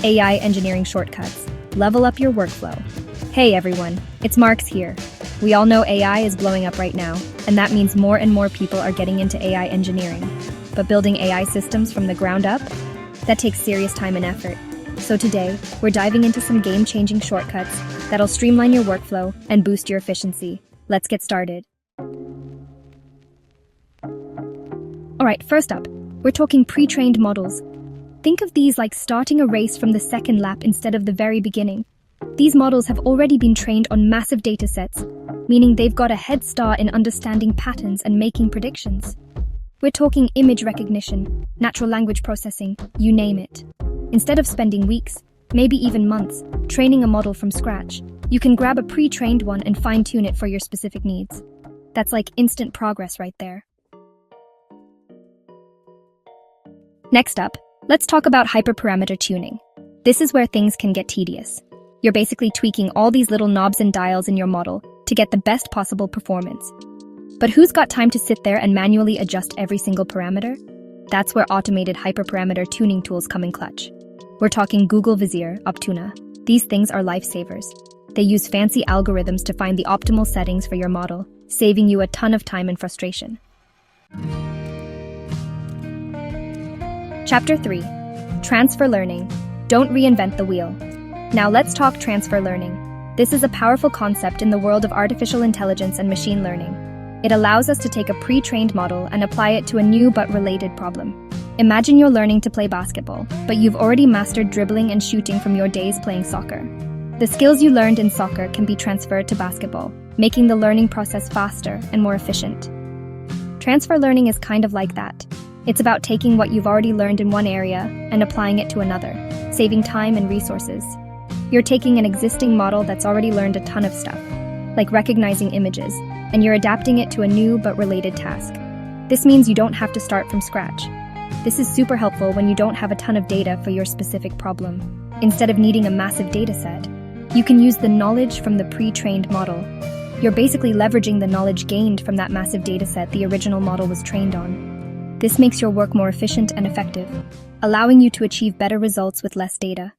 AI engineering shortcuts. Level up your workflow. Hey everyone, it's Marks here. We all know AI is blowing up right now, and that means more and more people are getting into AI engineering. But building AI systems from the ground up? That takes serious time and effort. So today, we're diving into some game-changing shortcuts that'll streamline your workflow and boost your efficiency. Let's get started. Alright, first up, we're talking pre-trained models. Think of these like starting a race from the second lap instead of the very beginning. These models have already been trained on massive datasets, meaning they've got a head start in understanding patterns and making predictions. We're talking image recognition, natural language processing, you name it. Instead of spending weeks, maybe even months, training a model from scratch, you can grab a pre-trained one and fine-tune it for your specific needs. That's like instant progress right there. Next up, let's talk about hyperparameter tuning. This is where things can get tedious. You're basically tweaking all these little knobs and dials in your model to get the best possible performance. But who's got time to sit there and manually adjust every single parameter? That's where automated hyperparameter tuning tools come in clutch. We're talking Google Vizier, Optuna. These things are lifesavers. They use fancy algorithms to find the optimal settings for your model, saving you a ton of time and frustration. Chapter 3. Transfer Learning. Don't reinvent the wheel. Now let's talk transfer learning. This is a powerful concept in the world of artificial intelligence and machine learning. It allows us to take a pre-trained model and apply it to a new but related problem. Imagine you're learning to play basketball, but you've already mastered dribbling and shooting from your days playing soccer. The skills you learned in soccer can be transferred to basketball, making the learning process faster and more efficient. Transfer learning is kind of like that. It's about taking what you've already learned in one area and applying it to another, saving time and resources. You're taking an existing model that's already learned a ton of stuff, like recognizing images, and you're adapting it to a new but related task. This means you don't have to start from scratch. This is super helpful when you don't have a ton of data for your specific problem. Instead of needing a massive dataset, you can use the knowledge from the pre-trained model. You're basically leveraging the knowledge gained from that massive dataset the original model was trained on. This makes your work more efficient and effective, allowing you to achieve better results with less data.